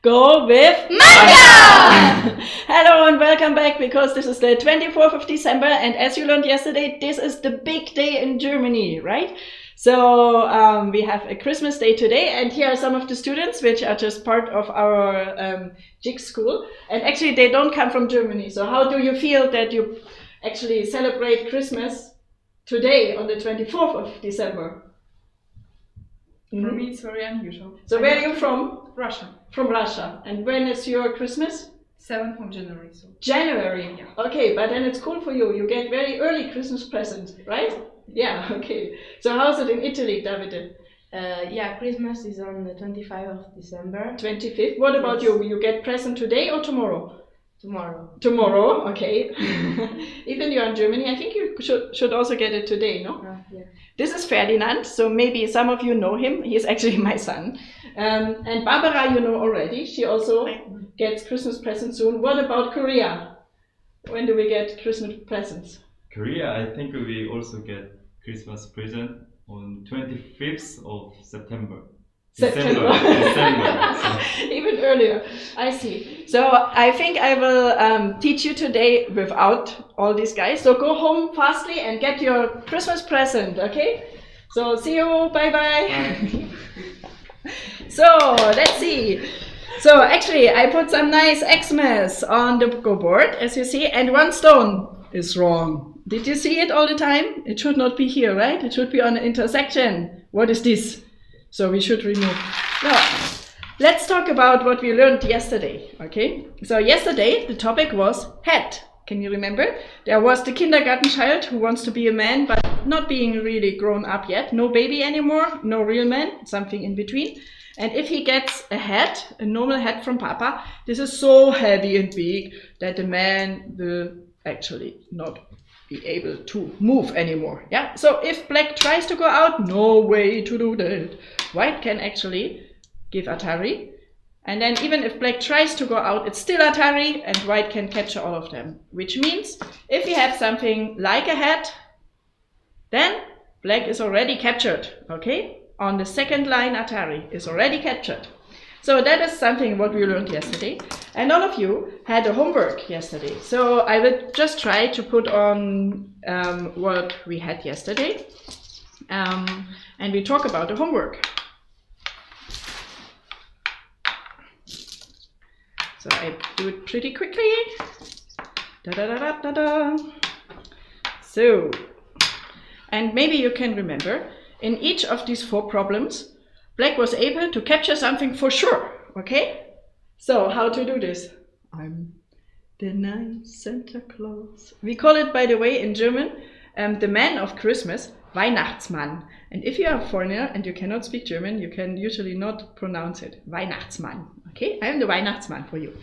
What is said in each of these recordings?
Go with Manja! Hello and welcome back, because this is the 24th of December, and as you learned yesterday, this is the big day in Germany, right? So we have a Christmas day today, and here are some of the students which are just part of our JIGS school, and actually they don't come from Germany. So how do you feel that you actually celebrate Christmas today on the 24th of December? For me, it's very unusual. So where are you from? Russia. From Russia. And when is your Christmas? 7th of January. So. January? Yeah. Okay, but then it's cool for you. You get very early Christmas presents, right? Yeah, okay. So how's it in Italy, Davide? Yeah, Christmas is on the 25th of December. 25th? What about you? You get present today or tomorrow? Tomorrow. Tomorrow, okay. Even you're in Germany, I think you should also get it today, no? Yeah. This is Ferdinand, so maybe some of you know him. He's actually my son. And Barbara, you know already. She also gets Christmas presents soon. What about Korea? When do we get Christmas presents? Korea, I think we also get Christmas present on 25th of September. September. December. Even earlier. I see. So I think I will teach you today without all these guys. So go home fastly and get your Christmas present, okay? So see you. Bye-bye. So let's see. So actually I put some nice Xmas on the go board, as you see, and one stone is wrong. Did you see it all the time? It should not be here, right? It should be on the intersection. What is this? So we should remove. Now, let's talk about what we learned yesterday, okay? So yesterday the topic was hat. Can you remember? There was the kindergarten child who wants to be a man, but not being really grown up yet. No baby anymore, no real man, something in between. And if he gets a hat, a normal hat from Papa, this is so heavy and big that the man will actually not be able to move anymore. Yeah. So if black tries to go out, no way to do that. White can actually give Atari, and then even if black tries to go out, it's still Atari, and white can capture all of them. Which means if we have something like a hat, then black is already captured. Okay. On the second line, Atari is already captured. So that is something what we learned yesterday. And all of you had a homework yesterday. So I will just try to put on what we had yesterday. And we talk about the homework. So I do it pretty quickly. Da-da-da-da-da-da. So, and maybe you can remember, in each of these 4 problems, black was able to capture something for sure, okay? So how to do this? I'm the nice Santa Claus. We call it, by the way, in German, the man of Christmas, Weihnachtsmann. And if you are a foreigner and you cannot speak German, you can usually not pronounce it. Weihnachtsmann, okay? I'm the Weihnachtsmann for you.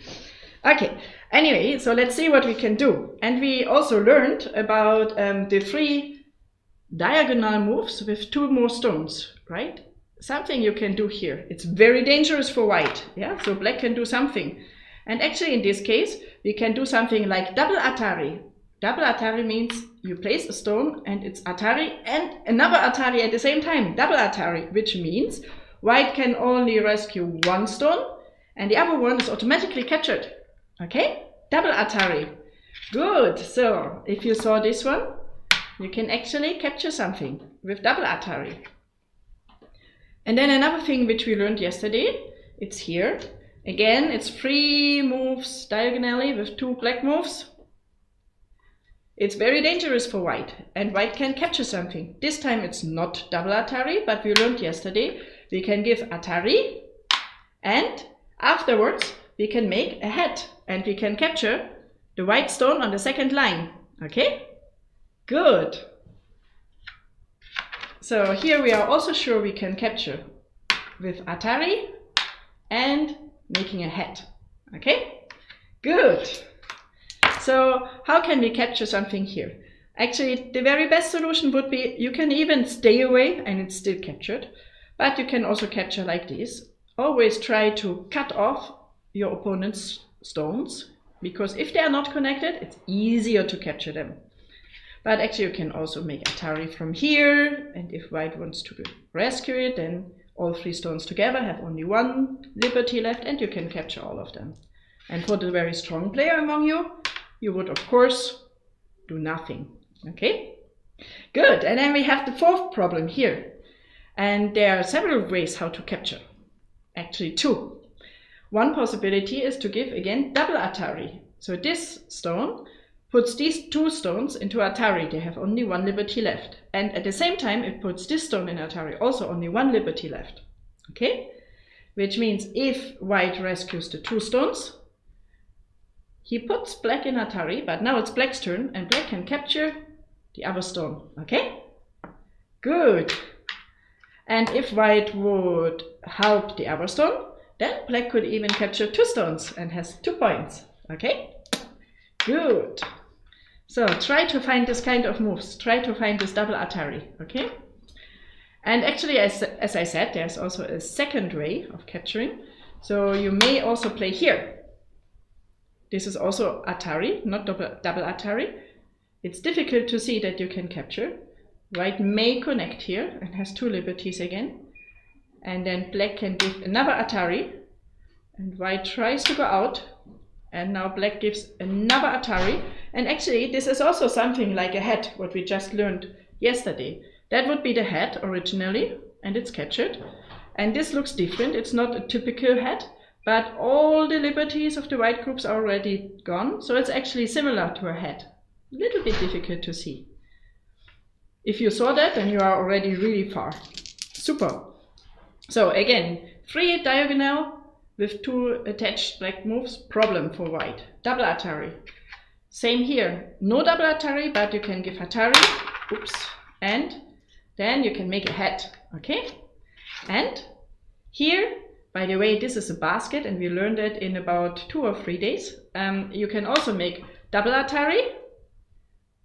Okay, anyway, so let's see what we can do. And we also learned about the 3 diagonal moves with 2 more stones, right? Something you can do here. It's very dangerous for white, yeah? So black can do something. And actually in this case, we can do something like double Atari. Double Atari means you place a stone and it's Atari and another Atari at the same time, double Atari, which means white can only rescue 1 stone and the other one is automatically captured, okay? Double Atari. Good, so if you saw this one, you can actually capture something with double Atari. And then another thing which we learned yesterday, it's here. Again, it's 3 moves diagonally with 2 black moves. It's very dangerous for white, and white can capture something. This time it's not double Atari, but we learned yesterday we can give Atari, and afterwards we can make a hat, and we can capture the white stone on the second line. Okay? Good. So here we are also sure we can capture with Atari and making a hat. Okay? Good. So how can we capture something here? Actually, the very best solution would be you can even stay away and it's still captured, but you can also capture like this. Always try to cut off your opponent's stones, because if they are not connected, it's easier to capture them. But actually you can also make Atari from here, and if white wants to rescue it, then all 3 stones together have only 1 liberty left, and you can capture all of them. And for the very strong player among you, you would of course do nothing. Okay? Good, and then we have the 4th problem here. And there are several ways how to capture. Actually 2. One possibility is to give again double Atari. So this stone puts these 2 stones into Atari. They have only 1 liberty left. And at the same time, it puts this stone in Atari, also only 1 liberty left. Okay? Which means if white rescues the 2 stones, he puts black in Atari, but now it's black's turn, and black can capture the other stone. Okay? Good. And if white would help the other stone, then black could even capture 2 stones and has 2 points. Okay? Good. So try to find this kind of moves. Try to find this double Atari. Okay? And actually, as I said, there's also a 2nd way of capturing. So you may also play here. This is also Atari, not double Atari. It's difficult to see that you can capture. White may connect here and has 2 liberties again. And then black can give another Atari. And white tries to go out. And now black gives another Atari. And actually, this is also something like a hat, what we just learned yesterday. That would be the hat originally, and it's captured. And this looks different. It's not a typical hat, but all the liberties of the white groups are already gone. So it's actually similar to a hat. A little bit difficult to see. If you saw that, then you are already really far. Super. So again, 3 diagonal with 2 attached black moves, problem for white. Double Atari. Same here. No double Atari, but you can give Atari. Oops. And then you can make a hat. Okay? And here, by the way, this is a basket, and we learned it in about 2 or 3 days. You can also make double Atari.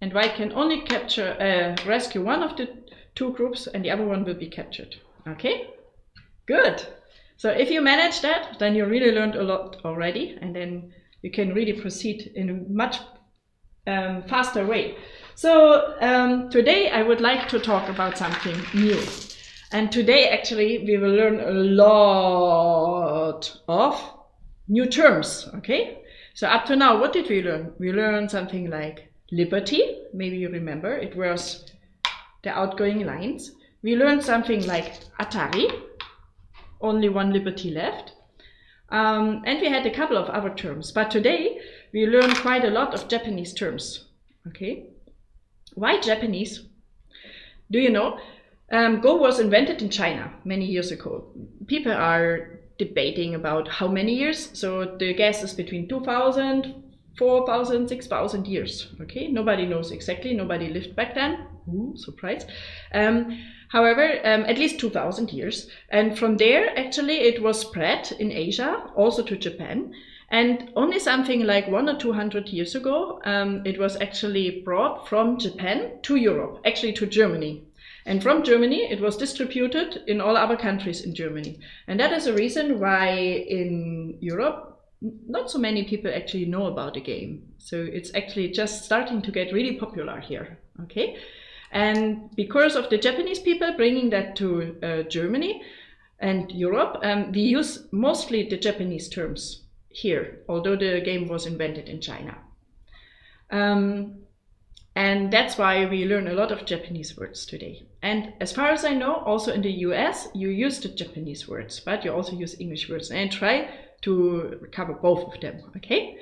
And white can only capture, rescue 1 of the 2 groups, and the other one will be captured. Okay? Good. So if you manage that, then you really learned a lot already, and then you can really proceed in a much faster way. So today I would like to talk about something new. And today actually we will learn a lot of new terms. Okay? So up to now, what did we learn? We learned something like liberty. Maybe you remember, it was the outgoing lines. We learned something like Atari. Only 1 liberty left. And we had a couple of other terms. But today we learned quite a lot of Japanese terms. Okay? Why Japanese? Do you know? Go was invented in China many years ago. People are debating about how many years. So the guess is between 2,000, 4,000, 6,000 years. Okay? Nobody knows exactly. Nobody lived back then. Ooh, surprise. However, at least 2,000 years. And from there, actually, it was spread in Asia, also to Japan. And only something like 100 or 200 years ago, it was actually brought from Japan to Europe, actually to Germany. And from Germany, it was distributed in all other countries in Germany. And that is the reason why in Europe, not so many people actually know about the game. So it's actually just starting to get really popular here. Okay? And because of the Japanese people bringing that to Germany and Europe, we use mostly the Japanese terms here, although the game was invented in China. And that's why we learn a lot of Japanese words today. And as far as I know, also in the US, you use the Japanese words, but you also use English words. And try to cover both of them, okay?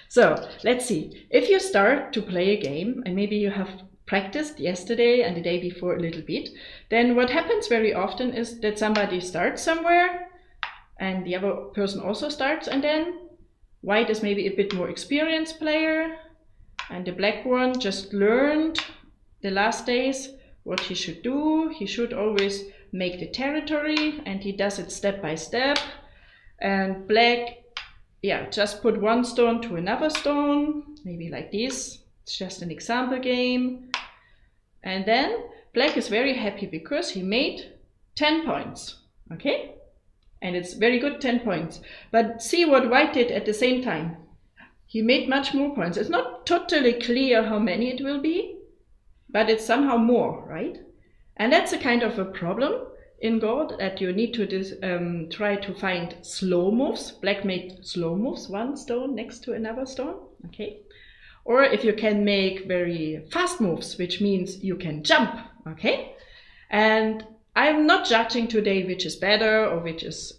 So let's see. If you start to play a game, and maybe you have practiced yesterday and the day before a little bit, then what happens very often is that somebody starts somewhere and the other person also starts, and then white is maybe a bit more experienced player and the black one just learned the last days what he should do. He should always make the territory, and he does it step by step. And black, yeah, just put 1 stone to another stone, maybe like this. It's just an example game. And then black is very happy because he made 10 points. Okay? And it's very good 10 points. But see what white did at the same time. He made much more points. It's not totally clear how many it will be, but it's somehow more, right? And that's a kind of a problem in Go that you need to try to find slow moves. Black made slow moves, one stone next to another stone, okay? Or if you can make very fast moves, which means you can jump, okay? And I'm not judging today which is better or which is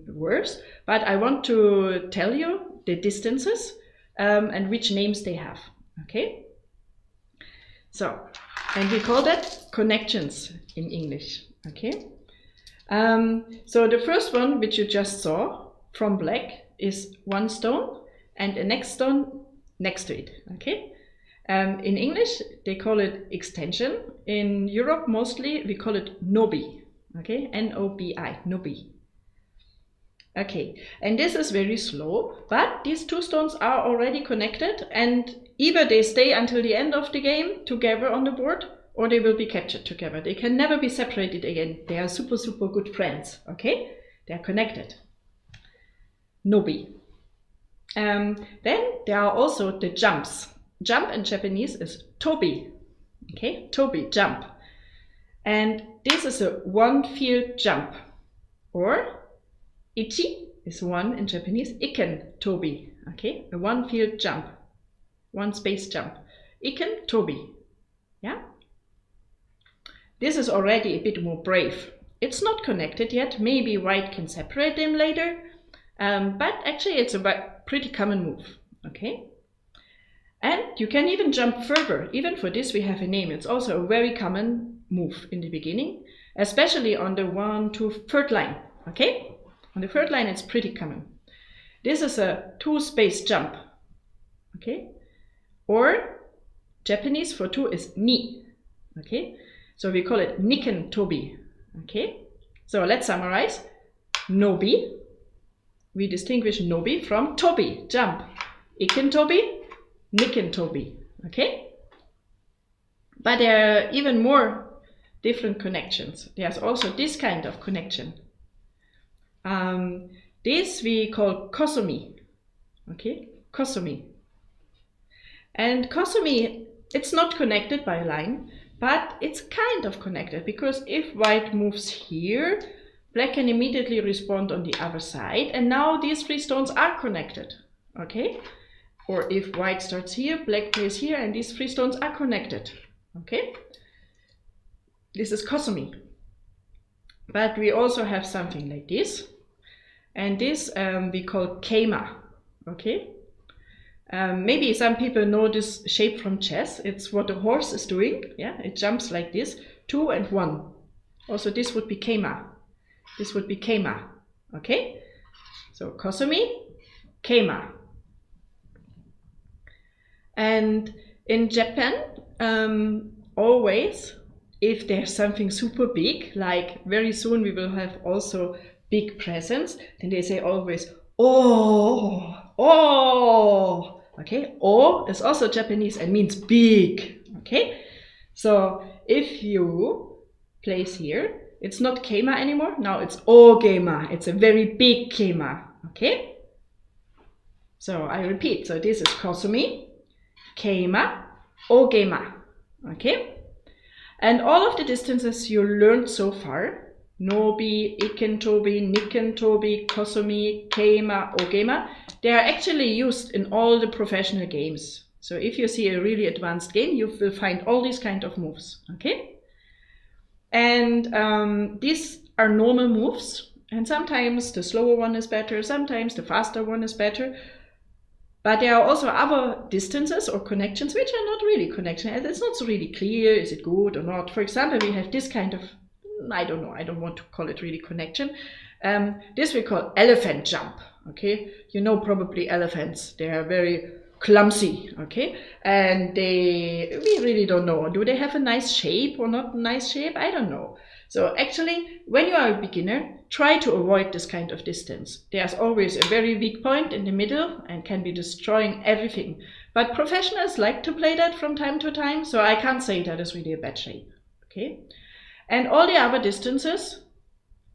worse, but I want to tell you the distances and which names they have, okay? So, and we call that connections in English, okay? So the first one, which you just saw from Black, is one stone and the next stone next to it, okay? In English, they call it extension. In Europe, mostly, we call it nobi, okay? N-O-B-I, nobi. Okay, and this is very slow, but these two stones are already connected, and either they stay until the end of the game together on the board, or they will be captured together. They can never be separated again. They are super, super good friends, okay? They are connected. Nobi. Then there are also the jumps. Jump in Japanese is tobi, okay? Tobi, jump. And this is a one-field jump, or ichi is one in Japanese, iken tobi, okay? A one-field jump, one space jump. Iken tobi, yeah? This is already a bit more brave. It's not connected yet. Maybe white can separate them later, but actually it's a pretty common move, okay? And you can even jump further. Even for this we have a name. It's also a very common move in the beginning, especially on the 1 to 3rd line, okay? On the 3rd line it's pretty common. This is a 2-space jump, okay? Or Japanese for 2 is ni, okay? So we call it niken tobi, okay? So let's summarize. Nobi, we distinguish nobi from tobi, jump. Iken tobi, niken tobi, okay? But there are even more different connections. There's also this kind of connection. This we call kosomi, okay? Kosomi. And kosomi, it's not connected by a line, but it's kind of connected, because if white moves here, black can immediately respond on the other side, and now these 3 stones are connected, okay? Or if white starts here, black plays here, and these 3 stones are connected, okay? This is kosomi. But we also have something like this, and this we call keima, okay? Maybe some people know this shape from chess. It's what a horse is doing, yeah? It jumps like this, 2 and 1. Also this would be keima. This would be keima, okay? So kosomi, keima. And in Japan, always, if there's something super big, like very soon we will have also big presents, then they say always, oh, oh, okay? Oh is also Japanese and means big, okay? So if you place here, it's not keima anymore, now it's ogema, it's a very big keima, okay? So I repeat, so this is kosomi, keima, ogema, okay? And all of the distances you learned so far, nobi, iken tobi, niken tobi, kosomi, keima, ogema, they are actually used in all the professional games. So if you see a really advanced game, you will find all these kind of moves, okay? And these are normal moves, and sometimes the slower one is better, sometimes the faster one is better. But there are also other distances or connections which are not really connections. It's not so really clear, is it good or not? For example, we have this kind of, I don't know, I don't want to call it really connection. This we call elephant jump, okay? You know probably elephants, they are very clumsy, okay? And we really don't know, do they have a nice shape or not a nice shape? I don't know. So actually, when you are a beginner, try to avoid this kind of distance. There's always a very weak point in the middle and can be destroying everything. But professionals like to play that from time to time, so I can't say that is really a bad shape, okay? And all the other distances,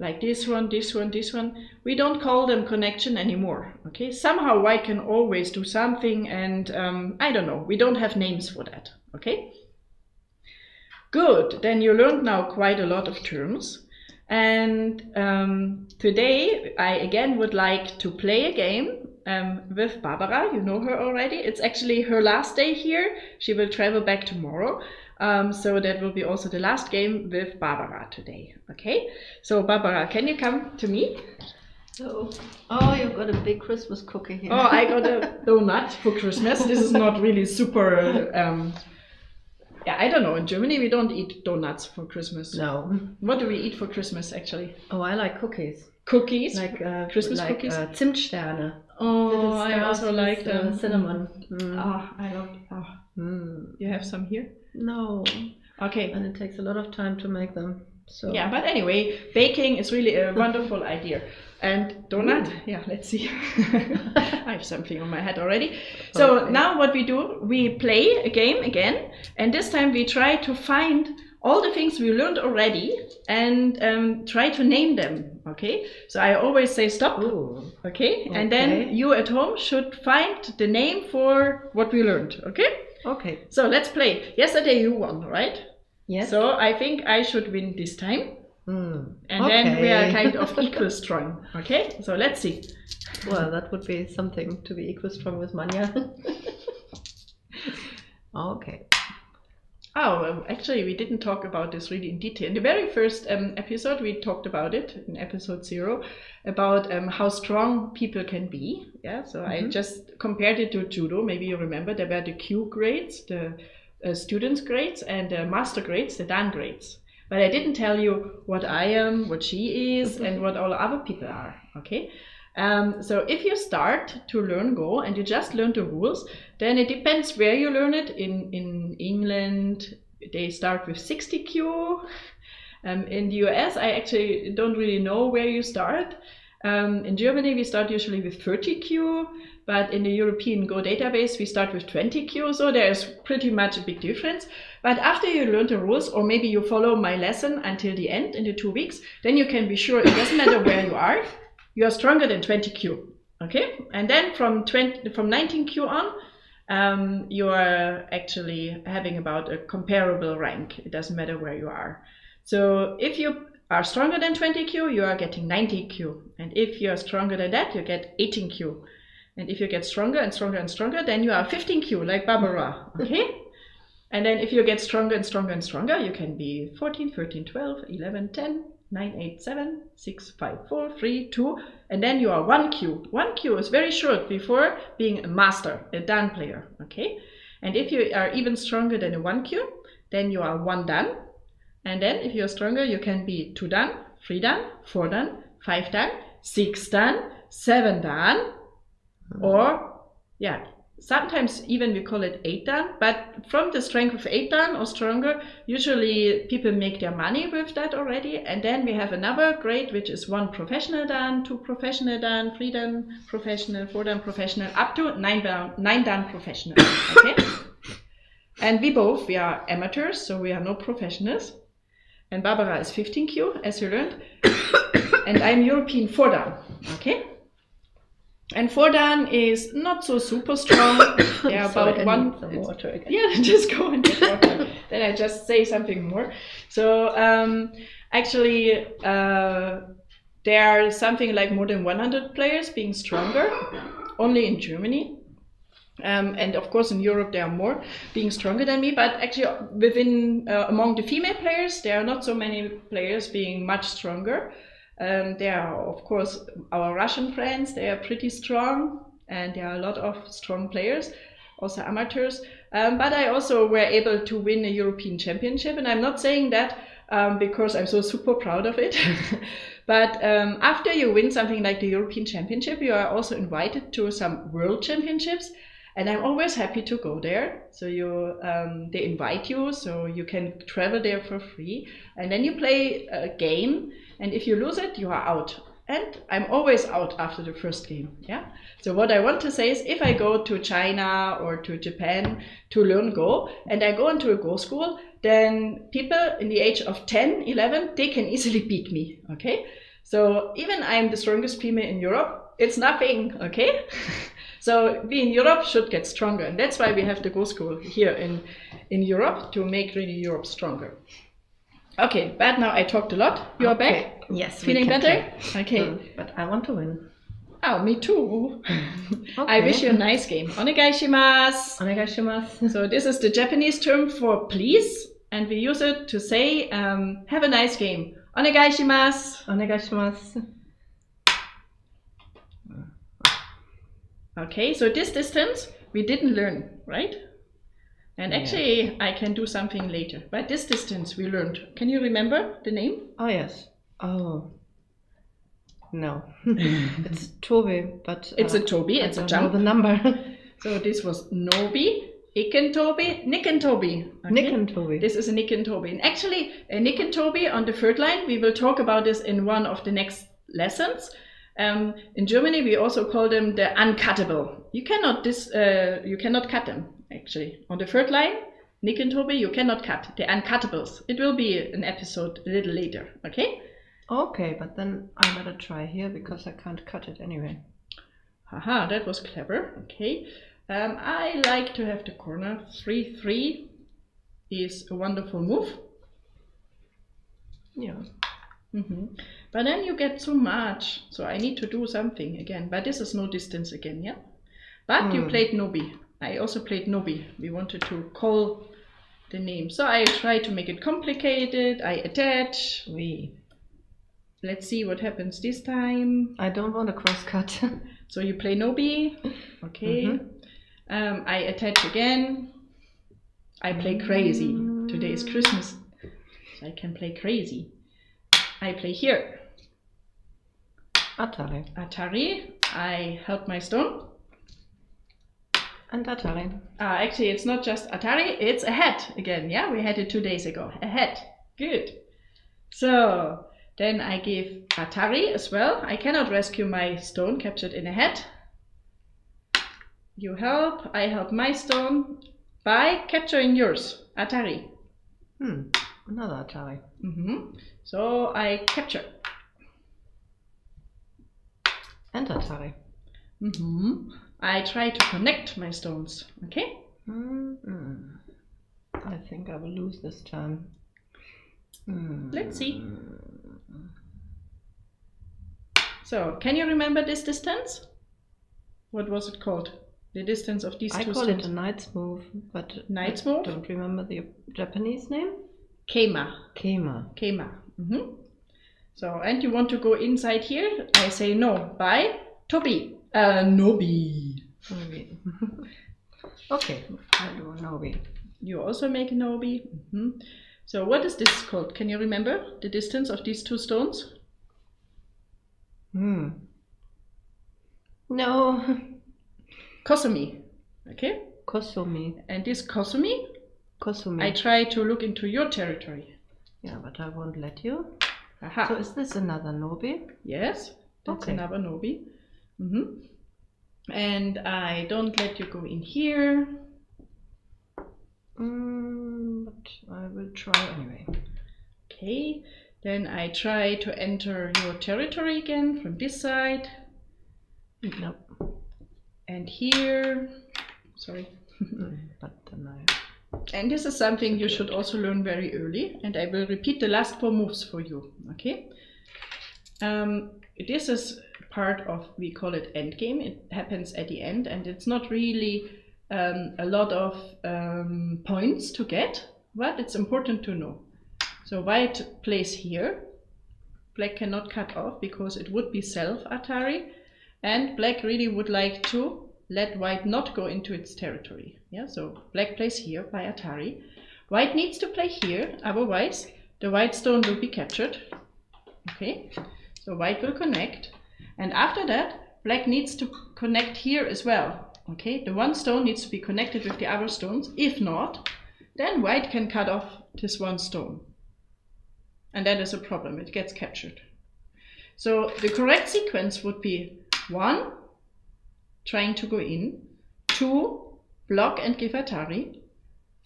like this one, this one, this one, we don't call them connection anymore, okay? Somehow white can always do something, and I don't know, we don't have names for that, okay? Good, then you learned now quite a lot of terms. And today I again would like to play a game with Barbara. You know her already. It's actually her last day here. She will travel back tomorrow. So that will be also the last game with Barbara today. Okay? So Barbara, can you come to me? Oh, you've got a big Christmas cookie here. Oh, I got a donut for Christmas. This is not really super... yeah, I don't know. In Germany, we don't eat donuts for Christmas. No. What do we eat for Christmas, actually? Oh, I like cookies. Cookies? Like Christmas cookies? Zimtsterne. Oh, I Little also stars like with, them. cinnamon. Oh, I love... Oh. You have some here? No. Okay. And it takes a lot of time to make them. So. Yeah, but anyway, baking is really a wonderful idea. And donut, yeah, let's see. I have something on my head already. So now what we do, we play a game again, and this time we try to find all the things we learned already and try to name them, okay? So I always say stop, okay? And then you at home should find the name for what we learned, okay? Okay. So let's play. Yesterday you won, right? Yes. So I think I should win this time. And then we are kind of equal strong. Okay, so let's see. Well, that would be something to be equal strong with Manja. Okay. Oh, actually, we didn't talk about this really in detail. In the very first episode, we talked about it in episode 0 about how strong people can be. Yeah, so I just compared it to judo. Maybe you remember there were the Q grades, the students' grades, and the master grades, the Dan grades. But I didn't tell you what I am, what she is, and what all other people are, okay? So if you start to learn Go and you just learn the rules, then it depends where you learn it. In England, they start with 60Q. In the US, I actually don't really know where you start. In Germany, we start usually with 30Q, but in the European Go database, we start with 20Q, so there's pretty much a big difference. But after you learn the rules, or maybe you follow my lesson until the end in the 2 weeks, then you can be sure it doesn't matter where you are stronger than 20Q, okay? And then from 19Q on, you are actually having about a comparable rank. It doesn't matter where you are. So if you are stronger than 20Q, you are getting 90Q. And if you are stronger than that, you get 18Q. And if you get stronger and stronger and stronger, then you are 15Q, like Barbara, okay? And then if you get stronger and stronger and stronger, you can be 14, 13, 12, 11, 10, 9, 8, 7, 6, 5, 4, 3, 2, and then you are 1Q. 1Q is very short before being a master, a Dan player, okay? And if you are even stronger than a 1Q, then you are 1 Dan. And then if you're stronger, you can be 2 Dan, 3 Dan, 4 Dan, 5 Dan, 6 Dan, 7 Dan, or, yeah, sometimes even we call it 8 Dan, but from the strength of 8 Dan or stronger, usually people make their money with that already. And then we have another grade, which is 1 professional Dan, 2 professional Dan, 3 Dan professional, 4 Dan professional, up to 9 Dan professional, okay? And we are amateurs, so we are no professionals. And Barbara is 15Q, as you learned. And I'm European 4 Dan, okay? And 4 Dan is not so super strong. They're about some water again. Yeah, just go and get water. Then I just say something more. So actually, there are something like more than 100 players being stronger, only in Germany. And of course in Europe there are more being stronger than me, but actually within among the female players there are not so many players being much stronger. There are of course our Russian friends, they are pretty strong, and there are a lot of strong players, also amateurs. But I also were able to win a European championship, and I'm not saying that because I'm so super proud of it. But after you win something like the European Championship, you are also invited to some World Championships. And I'm always happy to go there. So they invite you, so you can travel there for free. And then you play a game, and if you lose it, you are out. And I'm always out after the first game, yeah? So what I want to say is, if I go to China or to Japan to learn Go, and I go into a Go school, then people in the age of 10, 11, they can easily beat me, okay? So even I'm the strongest female in Europe, it's nothing, okay? So we in Europe should get stronger, and that's why we have the Go School here in Europe, to make really Europe stronger. Okay, but now I talked a lot. You are back? Yes. Feeling better? Okay. But I want to win. Oh, me too. Okay. I wish you a nice game. Onegaishimasu. Onegaishimasu. So this is the Japanese term for please, and we use it to say have a nice game. Onegaishimasu. Onegaishimasu. Okay, so this distance we didn't learn, right? And actually I can do something later. But this distance we learned. Can you remember the name? Oh yes. Oh. No. It's Tobi, but It's a Tobi, it's a jump. The number. So this was Nobi, Iken Tobi, Nicken Tobi. Okay? Nicken Tobi. This is a Nicken Tobi. And actually, a Nicken Tobi on the third line, we will talk about this in one of the next lessons. In Germany, we also call them the uncuttable. You cannot cut them, actually. On the third line, Nicken Tobi, you cannot cut. The uncuttables. It will be an episode a little later, okay? Okay, but then I better try here because I can't cut it anyway. Haha, that was clever. Okay. I like to have the corner. 3-3 is a wonderful move. Yeah. But then you get too much. So I need to do something again. But this is no distance again, yeah? But you played Nobi. I also played Nobi. We wanted to call the name. So I try to make it complicated. I attach. Let's see what happens this time. I don't want a cross cut. So you play Nobi. Okay. I attach again. I play crazy. Today is Christmas, so I can play crazy. I play here. Atari. Atari. I help my stone. And Atari. Actually, it's not just Atari, it's a hat again. Yeah, we had it 2 days ago. A hat. Good. So then I give Atari as well. I cannot rescue my stone captured in a hat. You help, I help my stone by capturing yours, Atari. Another Atari. So I capture. And Atari. I try to connect my stones, okay? I think I will lose this time. Let's see. So, can you remember this distance? What was it called? The distance of these two stones? I call it a knight's move, but Knight's I move? don't remember the Japanese name. Keima. Keima. So, and you want to go inside here? I say no. By Tobi. Nobi. Okay, I do a Nobi. You also make a Nobi. So, what is this called? Can you remember the distance of these two stones? No. Kosumi. Okay? Kosumi. And this Kosumi, Kosumi. I try to look into your territory. Yeah, but I won't let you. Aha. So is this another Nobi? Yes, that's Okay. another Nobi. And I don't let you go in here. But I will try anyway. Okay, then I try to enter your territory again from this side. Nope. And here, sorry. But then And this is something you should also learn very early, and I will repeat the last 4 moves for you, okay? This is part of, we call it endgame. It happens at the end, and it's not really a lot of points to get, but it's important to know. So white plays here. Black cannot cut off because it would be self-Atari, and black really would like to let white not go into its territory. Yeah, so black plays here by Atari. White needs to play here, otherwise the white stone will be captured. Okay, so white will connect, and after that black needs to connect here as well. Okay, the one stone needs to be connected with the other stones. If not, then white can cut off this one stone, and that is a problem. It gets captured. So the correct sequence would be 1, trying to go in, 2, block and give Atari,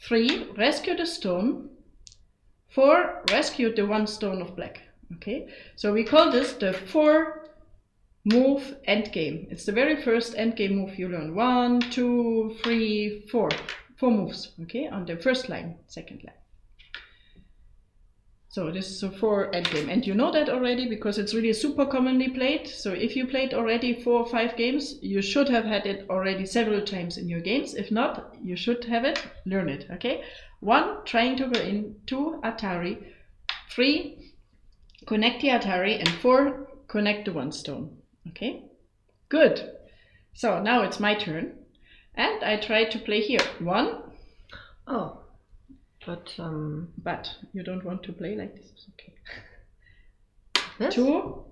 3, rescue the stone, 4, rescue the one stone of black. Okay, so we call this the 4 move endgame. It's the very first endgame move you learn. 1, 2, 3, 4. 4 moves, okay, on the first line, second line. So this is a 4 endgame, and you know that already because it's really super commonly played. So if you played already 4 or 5 games, you should have had it already several times in your games. If not, you should have it, learn it, okay? 1, trying to go in, 2, Atari, 3, connect the Atari, and 4, connect the 1 stone, okay? Good. So now it's my turn, and I try to play here. 1. Oh. But you don't want to play like this, okay. This? 2,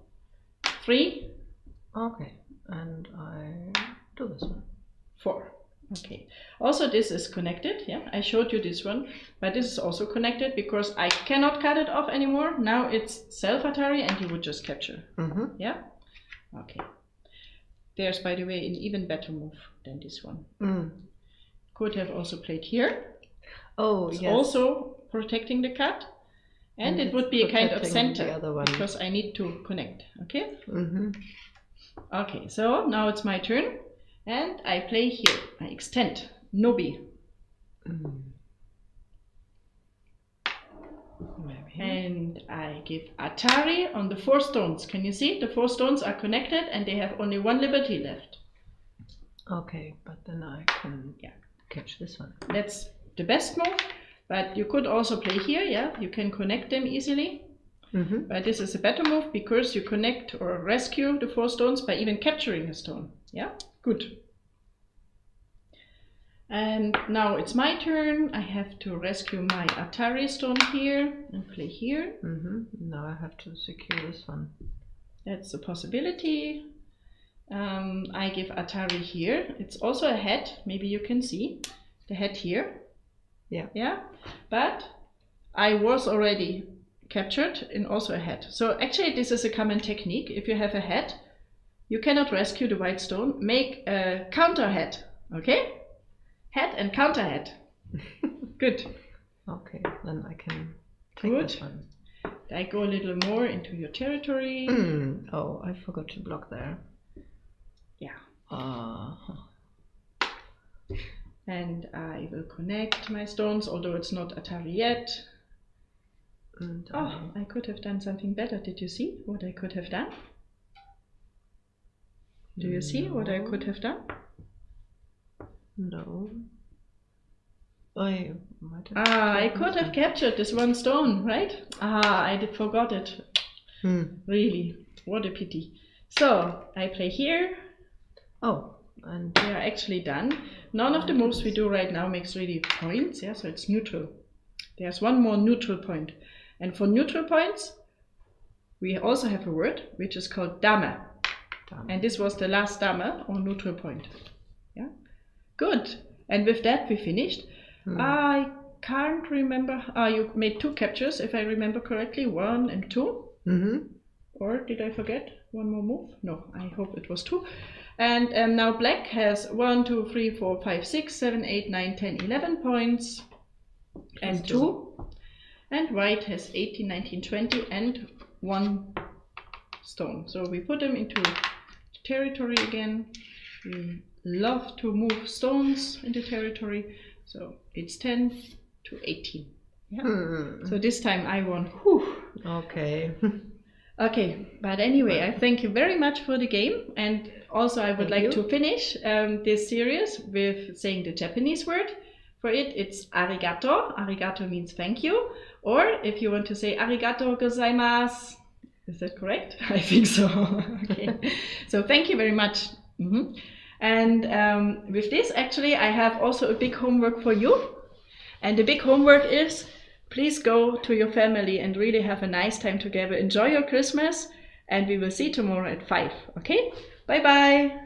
3. Okay, and I do this one. 4. Okay. Also, this is connected. Yeah, I showed you this one, but this is also connected because I cannot cut it off anymore. Now it's self Atari, and you would just capture. Yeah. Okay. There's, by the way, an even better move than this one. Could have also played here. Oh, it's yes. also protecting the cut, and it would be a kind of center the other one. because I need to connect. Okay. Okay. So now it's my turn, and I play here. I extend Nobi, and I give Atari on the 4 stones. Can you see the 4 stones are connected, and they have only 1 liberty left. Okay, but then I can catch this one. That's the best move, but you could also play here. Yeah, you can connect them easily. But this is a better move because you connect or rescue the 4 stones by even capturing a stone. Yeah, good. And now it's my turn. I have to rescue my Atari stone here and play here. Now I have to secure this one. That's a possibility. I give Atari here. It's also a head. Maybe you can see the head here. Yeah, but I was already captured in also a head. So actually this is a common technique. If you have a head, you cannot rescue the white stone. Make a counter head, okay? Head and counter head. Good. Okay, then I can take this one. I go a little more into your territory. Oh, I forgot to block there. Yeah. And I will connect my stones, although it's not Atari yet. And I could have done something better. Did you see what I could have done? Do you see what I could have done? No. I might have I could have captured this 1 stone, right? I forgot it. Really, what a pity. So I play here. Oh, and they are actually done. None of the moves we do right now makes really points. Yeah, so it's neutral. There's 1 more neutral point, and for neutral points, we also have a word which is called Dame. And this was the last Dame or neutral point. Yeah, good. And with that, we finished. I can't remember. You made 2 captures, if I remember correctly, 1 and 2. Or did I forget 1 more move? No, I hope it was 2. And now black has 1, 2, 3, 4, 5, 6, 7, 8, 9, 10, 11 points. And 2. And white has 18, 19, 20 and 1 stone. So we put them into territory again. We love to move stones into territory. So it's 10 to 18. Yeah. So this time I won. Whew. Okay. Okay, but anyway, I thank you very much for the game, and also I would like to finish this series with saying the Japanese word. For it, it's arigato. Arigato means thank you, or if you want to say arigato gozaimasu. Is that correct? I think so. Okay, so thank you very much. And with this, actually, I have also a big homework for you, and the big homework is please go to your family and really have a nice time together. Enjoy your Christmas, and we will see tomorrow at 5. Okay? Bye-bye.